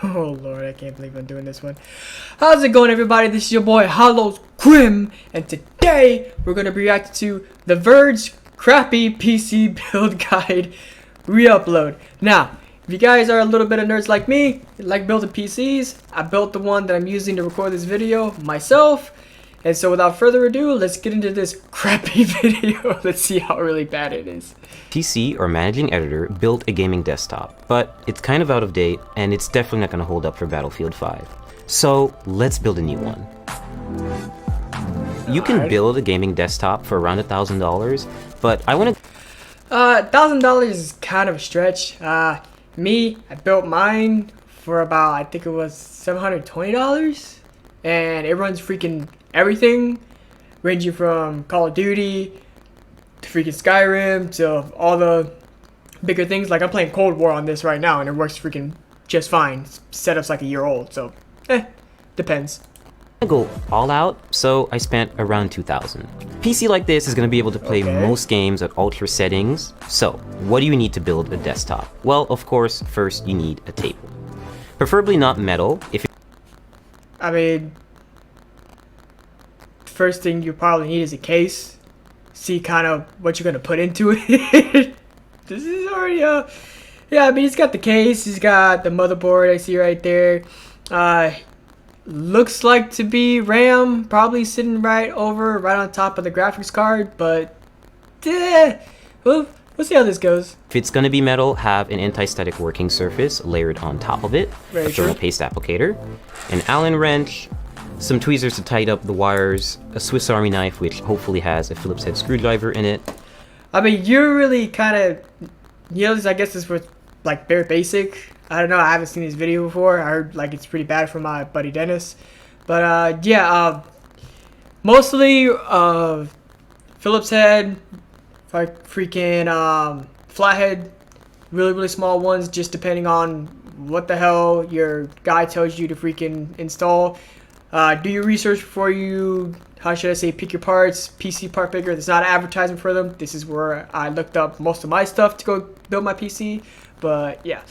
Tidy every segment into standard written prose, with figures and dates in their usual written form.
Oh lord, I can't believe I'm doing this one. How's it going, everybody? This is your boy Hollows Grim, and today we're gonna be reacting to the Verge crappy PC build guide re-upload. Now, if you guys are a little bit of nerds like me, like building PCs, I built the one that I'm using to record this video myself. And so without further ado, let's get into this crappy video. Let's see how really bad it is. PC or managing editor built a gaming desktop, but it's kind of out of date and it's definitely not going to hold up for Battlefield 5. So let's build a new one. You can build a gaming desktop for around $1,000, but I want to... $1,000 is kind of a stretch. I built mine for about, I think it was $720, and it runs freaking everything, ranging from Call of Duty to freaking Skyrim to all the bigger things. Like I'm playing Cold War on this right now, and it works freaking just fine. Setup's like a year old, so depends. I go all out, so I spent around $2,000. PC like this is going to be able to play most games at ultra settings. So what do you need to build a desktop? Well, of course, first you need a table, preferably not metal. I mean, first thing you probably need is a case. See kind of what you're gonna put into it. This is already yeah, I mean, he's got the case, he's got the motherboard I see right there. Looks like to be RAM, probably sitting right on top of the graphics card, but we'll see how this goes. If it's going to be metal, have an anti-static working surface layered on top of it, a thermal paste applicator, an Allen wrench, some tweezers to tighten up the wires, a Swiss Army knife which hopefully has a Phillips head screwdriver in it. I mean, you're really kind of, I guess this was like very basic. I don't know, I haven't seen this video before. I heard like it's pretty bad from my buddy Dennis. But yeah, mostly Phillips head, freaking flathead, really small ones, just depending on what the hell your guy tells you to freaking install. Do your research before you, how should I say, pick your parts. PC part picker, there's not an advertisement for them. This is where I looked up most of my stuff to go build my PC. But yeah,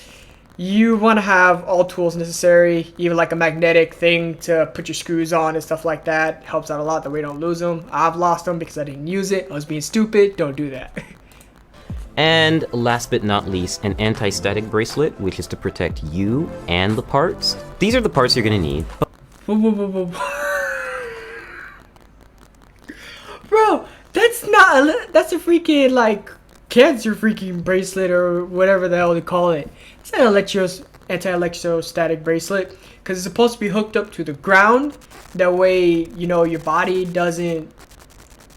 you want to have all tools necessary, even like a magnetic thing to put your screws on and stuff like that. Helps out a lot, that way you don't lose them. I've lost them because I didn't use it. I was being stupid. Don't do that. And last but not least, an anti-static bracelet, which is to protect you and the parts. These are the parts you're going to need. Whoa. Bro, that's a freaking like cancer freaking bracelet or whatever the hell they call it. It's an anti-electrostatic bracelet because it's supposed to be hooked up to the ground. That way, you know, your body doesn't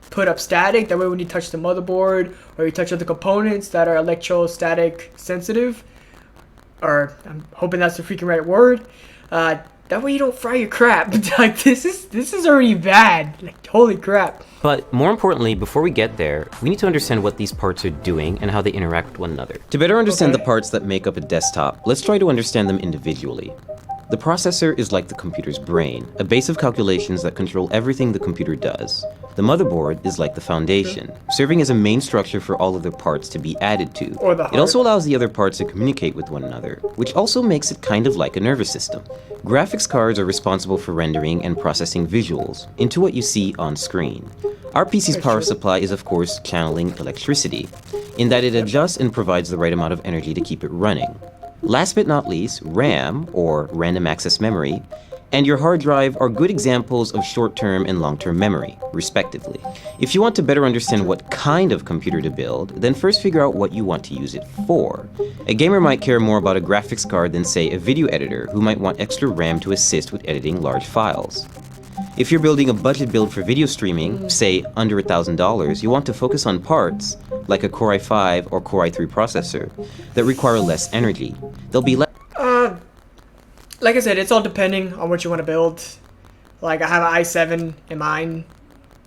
put up static. That way when you touch the motherboard or you touch other components that are electrostatic sensitive, or I'm hoping that's the freaking right word, that way you don't fry your crap. Like this is already bad. Like holy crap. But more importantly, before we get there, we need to understand what these parts are doing and how they interact with one another. To better understand the parts that make up a desktop, let's try to understand them individually. The processor is like the computer's brain, a base of calculations that control everything the computer does. The motherboard is like the foundation, serving as a main structure for all other parts to be added to. It also allows the other parts to communicate with one another, which also makes it kind of like a nervous system. Graphics cards are responsible for rendering and processing visuals into what you see on screen. Our PC's power supply is of course channeling electricity, in that it adjusts and provides the right amount of energy to keep it running. Last but not least, RAM, or random access memory, and your hard drive are good examples of short-term and long-term memory, respectively. If you want to better understand what kind of computer to build, then first figure out what you want to use it for. A gamer might care more about a graphics card than, say, a video editor who might want extra RAM to assist with editing large files. If you're building a budget build for video streaming, say under $1,000, you want to focus on parts, like a Core i5 or Core i3 processor, that require less energy. They'll be less... Like I said, it's all depending on what you want to build. Like I have an i7 in mine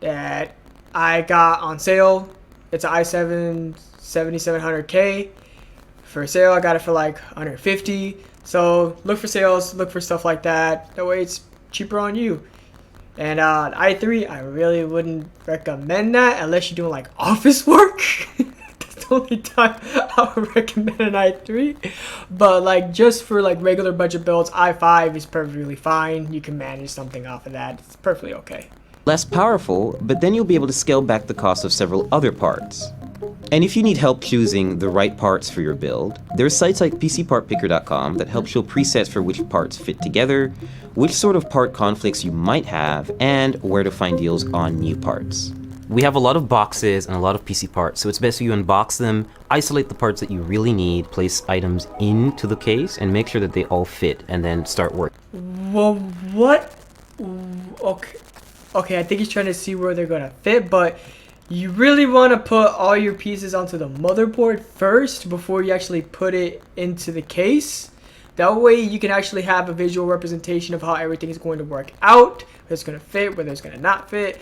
that I got on sale. It's an i7 7700K. For sale, I got it for like 150. So look for sales, look for stuff like that. That way it's cheaper on you. And i3, I really wouldn't recommend that unless you're doing like office work. That's the only time I would recommend an i3. But like just for like regular budget builds, i5 is perfectly fine. You can manage something off of that. It's perfectly okay. Less powerful, but then you'll be able to scale back the cost of several other parts. And if you need help choosing the right parts for your build, there's sites like PCPartPicker.com that help show presets for which parts fit together, which sort of part conflicts you might have, and where to find deals on new parts. We have a lot of boxes and a lot of PC parts, so it's best if you unbox them, isolate the parts that you really need, place items into the case, and make sure that they all fit, and then start work. Well, what? Okay, I think he's trying to see where they're gonna fit, but you really want to put all your pieces onto the motherboard first before you actually put it into the case. That way you can actually have a visual representation of how everything is going to work out, whether it's going to fit, whether it's going to not fit.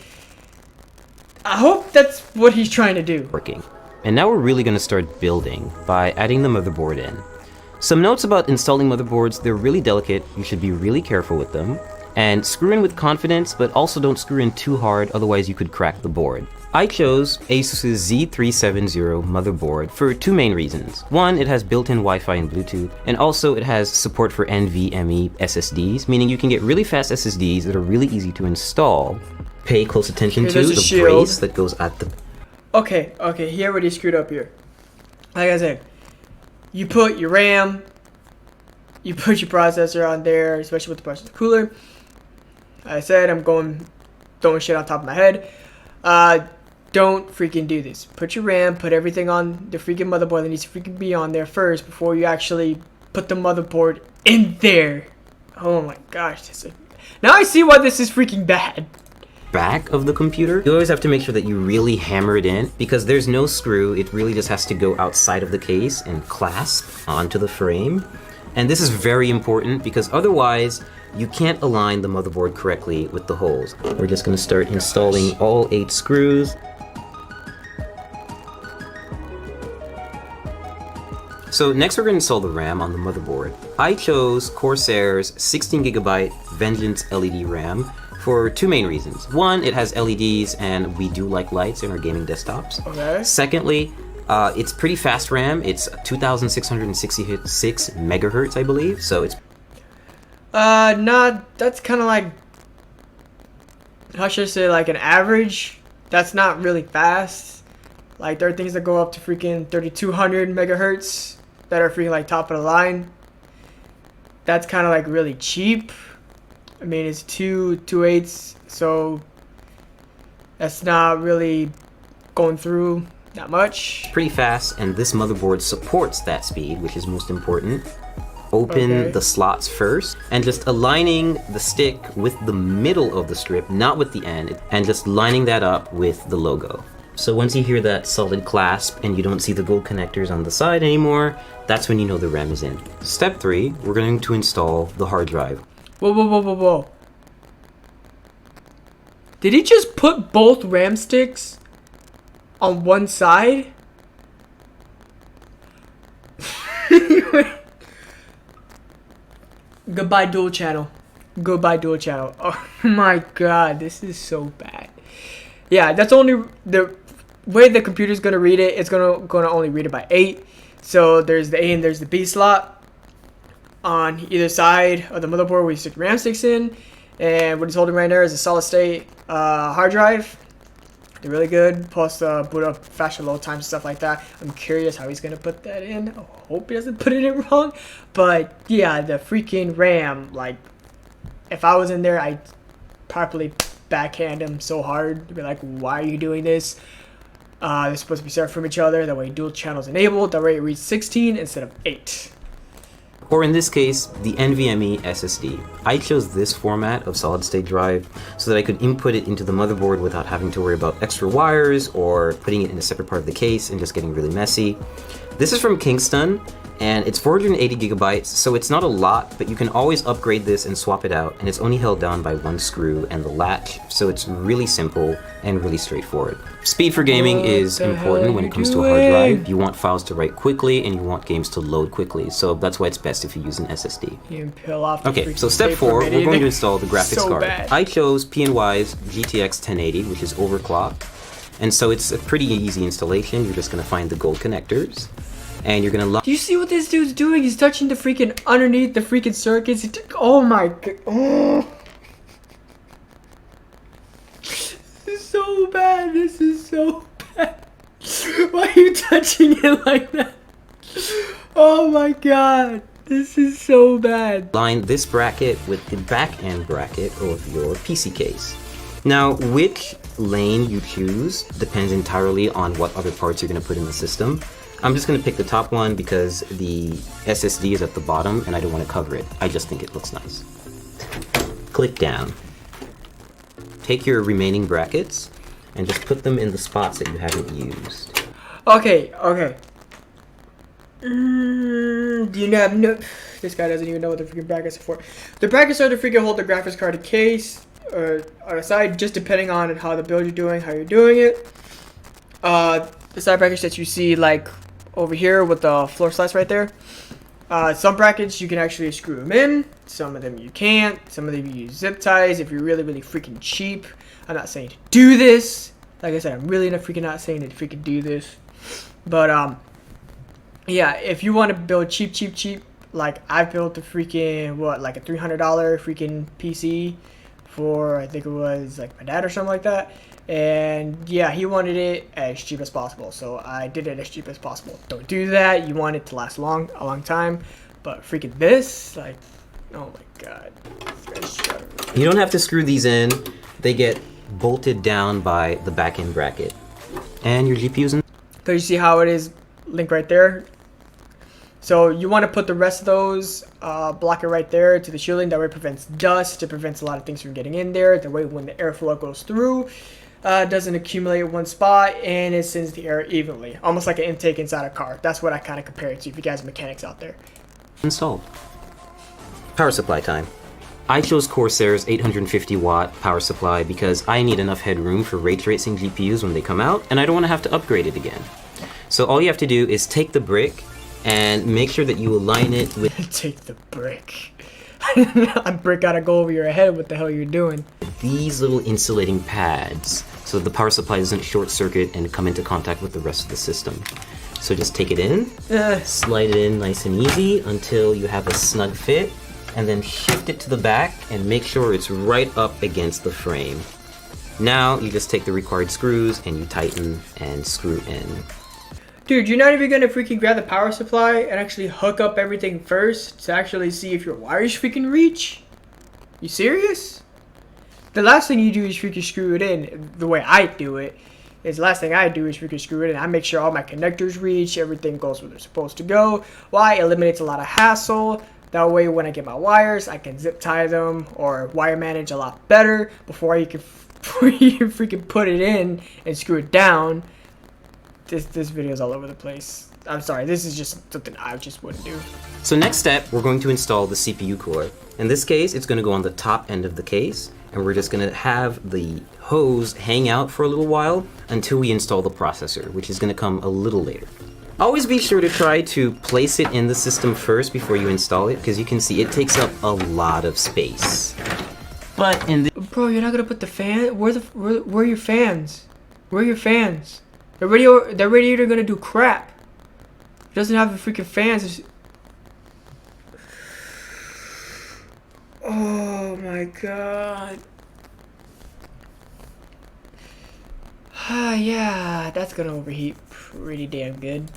I hope that's what he's trying to do. Working. And now we're really going to start building by adding the motherboard in. Some notes about installing motherboards: they're really delicate, you should be really careful with them. And screw in with confidence, but also don't screw in too hard, otherwise you could crack the board. I chose Asus's Z370 motherboard for two main reasons. One, it has built-in Wi-Fi and Bluetooth, and also it has support for NVMe SSDs, meaning you can get really fast SSDs that are really easy to install. Pay close attention to the brace that goes at the... Okay, he already screwed up here. Like I said, you put your RAM, you put your processor on there, especially with the processor cooler. I said I'm throwing shit on top of my head. Don't freaking do this. Put your RAM, put everything on the freaking motherboard that needs to freaking be on there first before you actually put the motherboard in there. Oh my gosh. Now I see why this is freaking bad. Back of the computer, you always have to make sure that you really hammer it in, because there's no screw. It really just has to go outside of the case and clasp onto the frame. And this is very important because otherwise you can't align the motherboard correctly with the holes. We're just going to start installing all 8 screws. So next we're going to install the RAM on the motherboard. I chose Corsair's 16GB Vengeance LED RAM for two main reasons. One, it has LEDs and we do like lights in our gaming desktops. Okay. Secondly, it's pretty fast RAM. It's 2666 megahertz, I believe. So it's that's kind of like, how should I say, like an average. That's not really fast. Like there are things that go up to freaking 3200 megahertz that are freaking like top of the line. That's kind of like really cheap. I mean, it's 2.8, so that's not really going through that much. Pretty fast, and this motherboard supports that speed, which is most important. Open the slots first, and just aligning the stick with the middle of the strip, not with the end, and just lining that up with the logo. So once you hear that solid clasp and you don't see the gold connectors on the side anymore, that's when you know the RAM is in. Step 3, we're going to install the hard drive. Whoa. Did he just put both RAM sticks on one side? Goodbye dual channel. Oh my god, this is so bad. Yeah, that's only the way the computer's gonna read it. It's gonna only read it by 8. So there's the A and there's the B slot on either side of the motherboard where you stick RAM sticks in, and what he's holding right there is a solid state hard drive. They're really good, plus boot up faster load times, stuff like that. I'm curious how he's gonna put that in. I hope he doesn't put it in wrong, but yeah, the freaking RAM, like if I was in there, I'd probably backhand him so hard to be like, why are you doing this? They're supposed to be separate from each other, that way dual channels enabled, that way it reads 16 instead of 8. Or in this case, the NVMe SSD. I chose this format of solid state drive so that I could input it into the motherboard without having to worry about extra wires or putting it in a separate part of the case and just getting really messy. This is from Kingston, and it's 480 gigabytes, so it's not a lot, but you can always upgrade this and swap it out, and it's only held down by one screw and the latch, so it's really simple and really straightforward. Speed for gaming is important when it comes to a hard drive. You want files to write quickly, and you want games to load quickly, so that's why it's best if you use an SSD. You peel off the Okay, so step 4, we're going to install the graphics card. Bad. I chose PNY's GTX 1080, which is overclocked. And so it's a pretty easy installation. You're just gonna find the gold connectors, and you're gonna Do you see what this dude's doing? He's touching the freaking underneath the freaking circuits. Oh my god. Oh. This is so bad. This is so bad. Why are you touching it like that? Oh my god. This is so bad. line this bracket with the back end bracket of your PC case. Now, which lane you choose depends entirely on what other parts you're going to put in the system. I'm just going to pick the top one because the SSD is at the bottom and I don't want to cover it. I just think it looks nice. Click down. Take your remaining brackets and just put them in the spots that you haven't used. Okay. Do you have no? This guy doesn't even know what the freaking brackets are for. The brackets are to freaking hold the graphics card in case or on the side, just depending on how the build you're doing, how you're doing it. The side brackets that you see like over here with the floor slice right there. Some brackets you can actually screw them in. Some of them you can't. Some of them you use zip ties if you're really freaking cheap. I'm not saying to do this. Like I said, I'm really not saying to freaking do this. But yeah, if you want to build cheap, like I built a freaking like a $300 freaking PC for I think it was like my dad or something like that. And yeah, he wanted it as cheap as possible, so I did it as cheap as possible. Don't do that. You want it to last a long time. But freaking this, like, oh my god. You don't have to screw these in. They get bolted down by the back end bracket. And your GPU's in. So you see how it is linked right there? So you want to put the rest of those, block it right there to the shielding. That way it prevents dust. It prevents a lot of things from getting in there. That way when the airflow goes through, it doesn't accumulate in one spot and it sends the air evenly. Almost like an intake inside a car. That's what I kind of compare it to if you guys are mechanics out there. Installed. Power supply time. I chose Corsair's 850 watt power supply because I need enough headroom for ray tracing GPUs when they come out, and I don't want to have to upgrade it again. So all you have to do is take the brick and make sure that you align it with take the brick. A brick gotta go over your head. What the hell you're doing? these little insulating pads so that the power supply doesn't short circuit and come into contact with the rest of the system. So just take it in, slide it in nice and easy until you have a snug fit, and then shift it to the back and make sure it's right up against the frame. Now you just take the required screws and you tighten and screw in. Dude, you're not even gonna freaking grab the power supply and actually hook up everything first to actually see if your wires freaking reach? You serious? The last thing you do is freaking screw it in. The way I do it is the last thing I do is freaking screw it in. I make sure all my connectors reach, everything goes where they're supposed to go. Why? It eliminates a lot of hassle. That way when I get my wires, I can zip tie them or wire manage a lot better before you can freaking put it in and screw it down. This video is all over the place. I'm sorry, this is just something I just wouldn't do. So next step, we're going to install the CPU core. In this case, it's going to go on the top end of the case, and we're just going to have the hose hang out for a little while until we install the processor, which is going to come a little later. Always be sure to try to place it in the system first before you install it, because you can see it takes up a lot of space. But in the Bro, you're not gonna put the fan? Where are your fans? Where are your fans? The radiator gonna do crap. It doesn't have the freaking fans. Oh my god. Yeah, that's gonna overheat pretty damn good.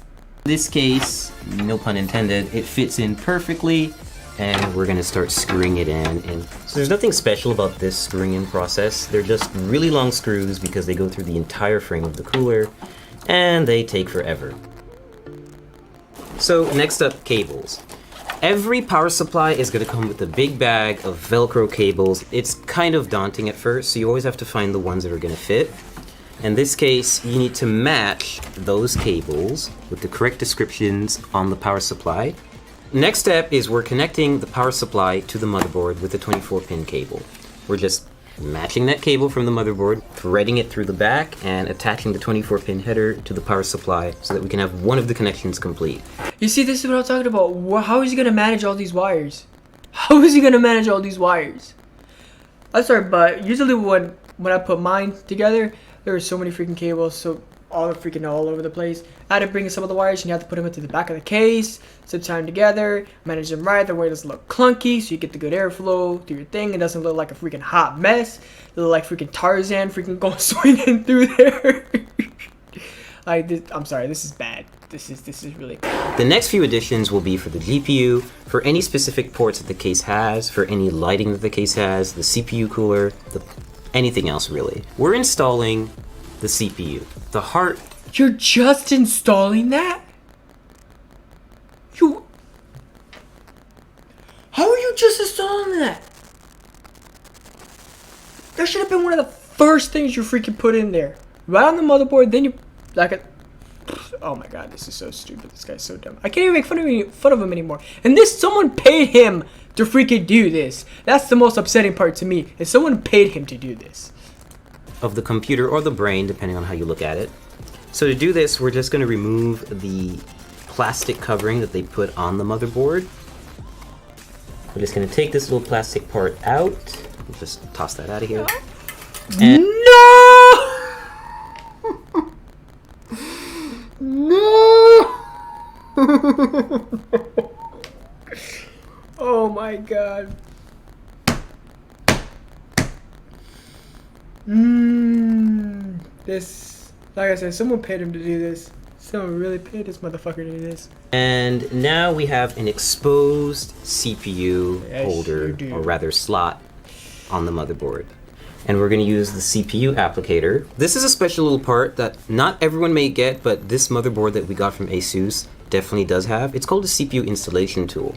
this case, no pun intended, it fits in perfectly, and we're gonna start screwing it in. And so there's nothing special about this screwing in process. They're just really long screws because they go through the entire frame of the cooler, and they take forever. So next up, cables. Every power supply is going to come with a big bag of Velcro cables. It's kind of daunting at first, so you always have to find the ones that are going to fit. In this case, you need to match those cables with the correct descriptions on the power supply. Next step is we're connecting the power supply to the motherboard with a 24-pin cable. We're just matching that cable from the motherboard, threading it through the back, and attaching the 24-pin header to the power supply so that we can have one of the connections complete. You see, this is what I'm talking about. How is he gonna manage all these wires? How is he gonna manage all these wires? I'm sorry, but usually when I put mine together, There were so many freaking cables, so all over the place. I had to bring in some of the wires, and you have to put them into the back of the case, zip tie them together, manage them right. The way it doesn't look clunky, so you get the good airflow through your thing. It doesn't look like a freaking hot mess. It look like freaking Tarzan freaking going swinging through there. Like this, I'm sorry, this is bad. This is really bad. The next few additions will be for the GPU, for any specific ports that the case has, for any lighting that the case has, the CPU cooler, anything else really. We're installing the CPU. The heart. You're just installing that? How are you just installing that? That should have been one of the first things you freaking put in there. Right on the motherboard, then you oh my god, this is so stupid. This guy's so dumb. I can't even make fun of him anymore. And someone paid him to freaking do this. That's the most upsetting part to me, is someone paid him to do this. Of the computer or the brain, depending on how you look at it. So to do this, we're just going to remove the plastic covering that they put on the motherboard. We're just going to take this little plastic part out. We'll just toss that out of here. And no! No! Oh my god. This, like I said, someone paid him to do this. Someone really paid this motherfucker to do this. And now we have an exposed CPU Yes, holder, you do. or rather slot, on the motherboard. And we're going to use the CPU applicator. This is a special little part that not everyone may get, but this motherboard that we got from ASUS definitely does have. It's called a CPU installation tool.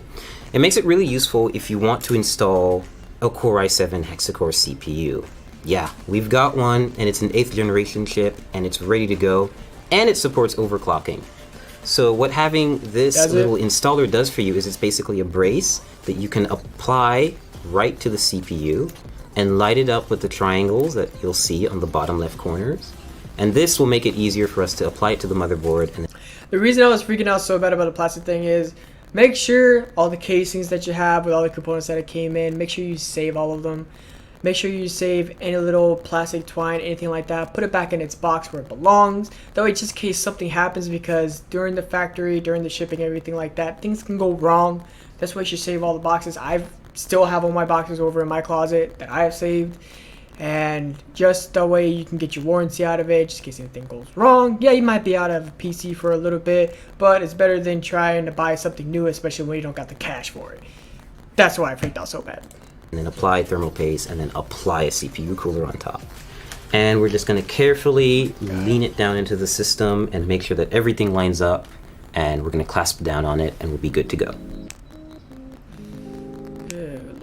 It makes it really useful if you want to install a Core i7 hexa-core CPU. Yeah, we've got one, and it's an 8th generation chip, and it's ready to go, and it supports overclocking. So what having this little installer does for you is it's basically a brace that you can apply right to the CPU and light it up with the triangles that you'll see on the bottom left corners. And this will make it easier for us to apply it to the motherboard. And the reason I was freaking out so bad about the plastic thing is, make sure all the casings that you have with all the components that it came in, make sure you save all of them. Make sure you save any little plastic twine, anything like that. Put it back in its box where it belongs. That way, just in case something happens, because during the factory, during the shipping, everything like that, things can go wrong. That's why you should save all the boxes. I still have all my boxes over in my closet that I have saved. And just that way you can get your warranty out of it, just in case anything goes wrong. Yeah, you might be out of PC for a little bit, but it's better than trying to buy something new, especially when you don't got the cash for it. That's why I freaked out so bad. then apply thermal paste, and then apply a CPU cooler on top. And we're just going to carefully lean it down into the system and make sure that everything lines up, and we're going to clasp down on it and we'll be good to go.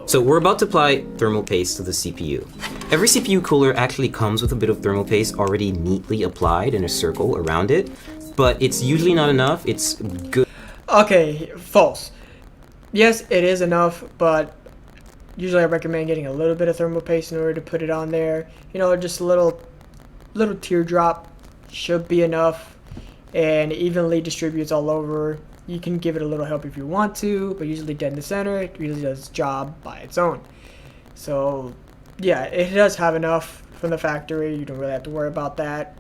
So we're about to apply thermal paste to the CPU. Every CPU cooler actually comes with a bit of thermal paste already neatly applied in a circle around it, but it's usually not enough. It's good. Okay, false. Yes, it is enough, but usually I recommend getting a little bit of thermal paste in order to put it on there. You know, just a little teardrop should be enough, and evenly distributes all over. You can give it a little help if you want to, but usually dead in the center, it really does its job by its own. So yeah, it does have enough from the factory. You don't really have to worry about that.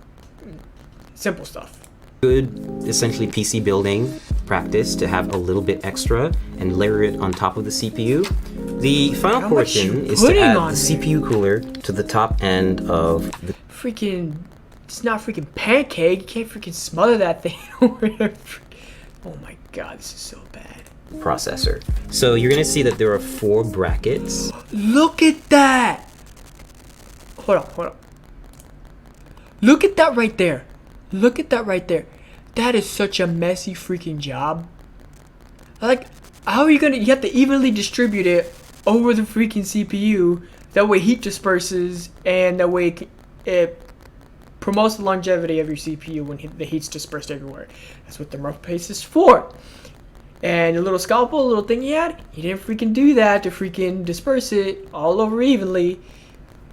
Simple stuff. Good, essentially PC building practice to have a little bit extra and layer it on top of the CPU. The final portion is to add the CPU cooler to the top end of the freaking, it's not freaking pancake. You can't freaking smother that thing over there. Oh my god, this is so bad. Processor. So you're gonna see that there are 4 brackets. Look at that! Hold on. Look at that right there. Look at that right there. That is such a messy freaking job. Like, how are you gonna, you have to evenly distribute it over the freaking CPU. That way heat disperses, and that way it promotes the longevity of your CPU when the heat's dispersed everywhere. That's what thermal paste is for. And your little scalpel, little thing you had, you didn't freaking do that to freaking disperse it all over evenly.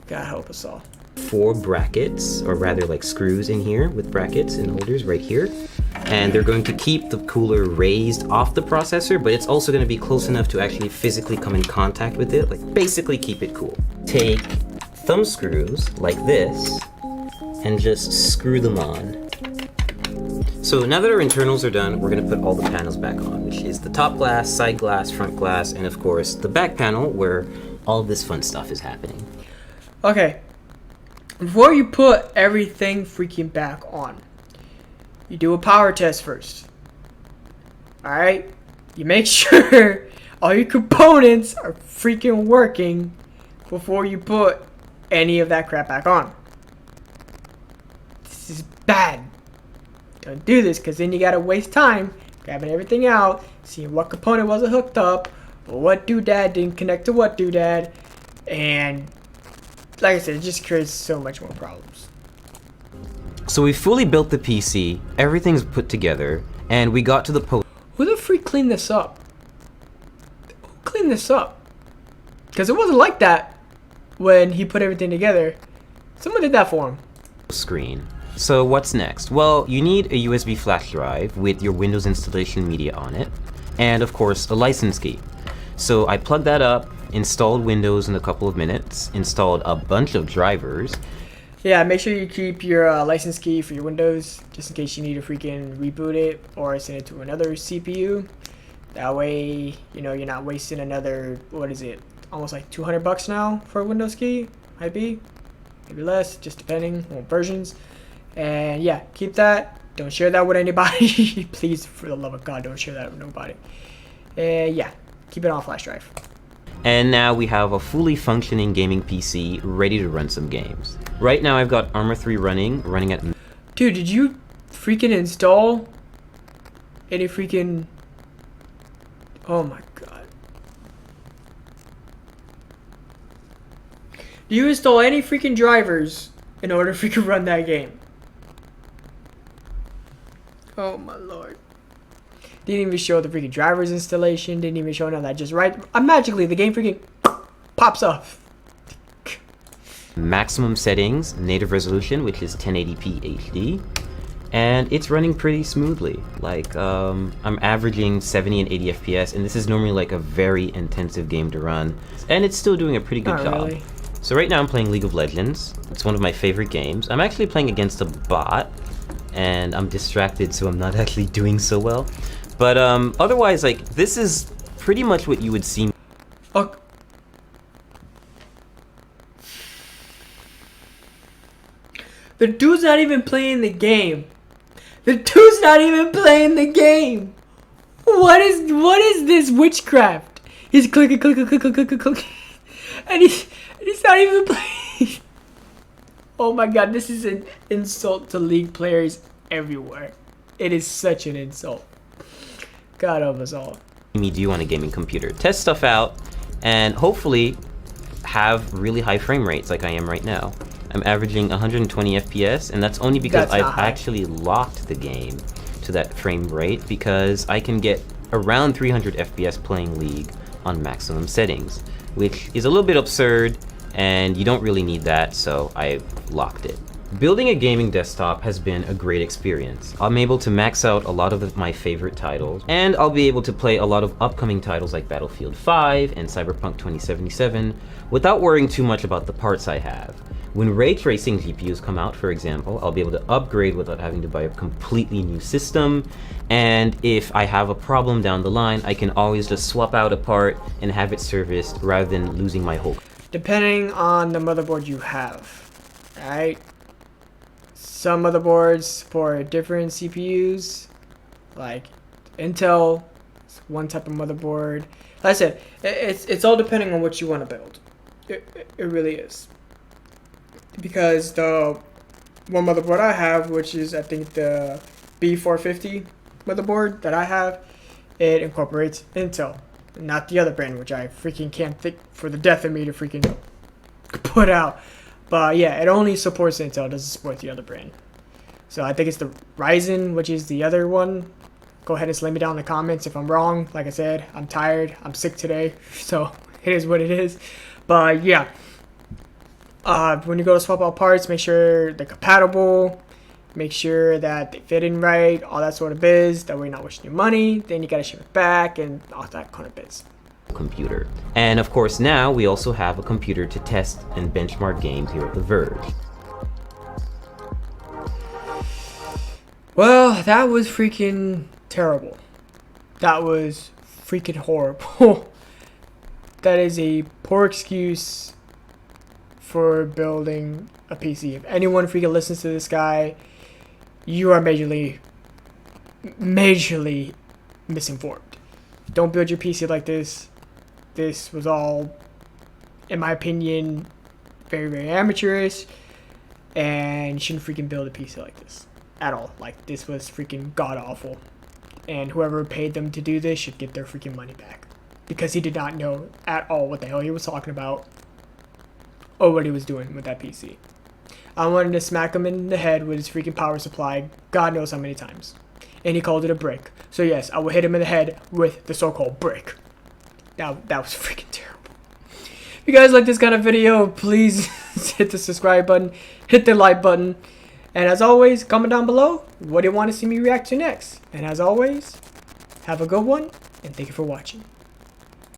God help us all. 4 brackets, or rather like screws in here with brackets and holders right here. And they're going to keep the cooler raised off the processor, but it's also going to be close enough to actually physically come in contact with it, like basically keep it cool. Take thumb screws like this and just screw them on. So now that our internals are done, we're going to put all the panels back on, which is the top glass, side glass, front glass, and of course the back panel where all this fun stuff is happening. Okay, before you put everything freaking back on, you do a power test first. Alright? You make sure all your components are freaking working before you put any of that crap back on. This is bad. Don't do this, because then you gotta waste time grabbing everything out, seeing what component wasn't hooked up, what doodad didn't connect to what doodad, and like I said, it just creates so much more problems. So we fully built the PC, everything's put together, and we got to the post. Who the freak cleaned this up? Who cleaned this up? Because it wasn't like that when he put everything together. Someone did that for him. Screen. So what's next? Well, you need a USB flash drive with your Windows installation media on it, and of course a license key. So I plugged that up, installed Windows in a couple of minutes, installed a bunch of drivers. Yeah, make sure you keep your license key for your Windows, just in case you need to freaking reboot it or send it to another CPU. That way, you know, you're not wasting another, what is it, almost like $200 now for a Windows key, might be, maybe less, just depending on versions. And yeah, keep that. Don't share that with anybody. Please, for the love of God, don't share that with nobody. And yeah, keep it on a flash drive. And now we have a fully functioning gaming PC ready to run some games. Right now I've got Arma 3 running at... Dude, did you freaking install any freaking... Oh my God. Do you install any freaking drivers in order to freaking run that game? Oh my Lord. Didn't even show the freaking drivers installation. Didn't even show none of that. Just right, magically the game freaking pops up. Maximum settings, native resolution, which is 1080p HD, and it's running pretty smoothly. Like, I'm averaging 70 and 80 FPS, and this is normally like a very intensive game to run, and it's still doing a pretty good job. Really. So right now I'm playing League of Legends. It's one of my favorite games. I'm actually playing against a bot, and I'm distracted, so I'm not actually doing so well. But otherwise, like, this is pretty much what you would see. Oh. The dude's not even playing the game. The dude's not even playing the game. What is this witchcraft? He's clicking, and he's not even playing. Oh my God, this is an insult to League players everywhere. It is such an insult. God help us all. Me do on a gaming computer. Test stuff out, and hopefully have really high frame rates like I am right now. I'm averaging 120 FPS, and that's only because I've actually locked the game to that frame rate, because I can get around 300 FPS playing League on maximum settings, which is a little bit absurd, and you don't really need that, so I've locked it. Building a gaming desktop has been a great experience. I'm able to max out a lot of my favorite titles, and I'll be able to play a lot of upcoming titles like Battlefield 5 and Cyberpunk 2077 without worrying too much about the parts I have. When ray tracing GPUs come out, for example, I'll be able to upgrade without having to buy a completely new system, and if I have a problem down the line, I can always just swap out a part and have it serviced rather than losing my whole... Depending on the motherboard you have, alright? Some motherboards support different CPUs, like Intel, it's one type of motherboard. Like I said, it's all depending on what you want to build. It really is. Because the one motherboard I have, which is I think the B450 motherboard that I have, it incorporates Intel, not the other brand, which I freaking can't think for the death of me to freaking put out. But yeah, it only supports Intel, it doesn't support the other brand. So I think it's the Ryzen, which is the other one. Go ahead and slam me down in the comments if I'm wrong. Like I said, I'm tired, I'm sick today, so it is what it is. But yeah, when you go to swap out parts, make sure they're compatible, make sure that they fit in right, all that sort of biz. That way you're not wasting your money. Then you gotta ship it back and all that kind of biz. Computer. And of course now we also have a computer to test and benchmark games here at the Verge. Well, that was freaking terrible. That was freaking horrible. That is a poor excuse for building a PC. If anyone freaking listens to this guy, you are majorly misinformed. Don't build your PC like this. This was all, in my opinion, very amateurish, and you shouldn't freaking build a PC like this at all. Like, this was freaking god awful, and whoever paid them to do this should get their freaking money back, because he did not know at all what the hell he was talking about or what he was doing with that PC. I wanted to smack him in the head with his freaking power supply, God knows how many times, and he called it a brick. So yes, I will hit him in the head with the so-called brick. Now that was freaking terrible. If you guys like this kind of video, please hit the subscribe button, hit the like button, and as always, comment down below what do you want to see me react to next. And as always, have a good one, and thank you for watching.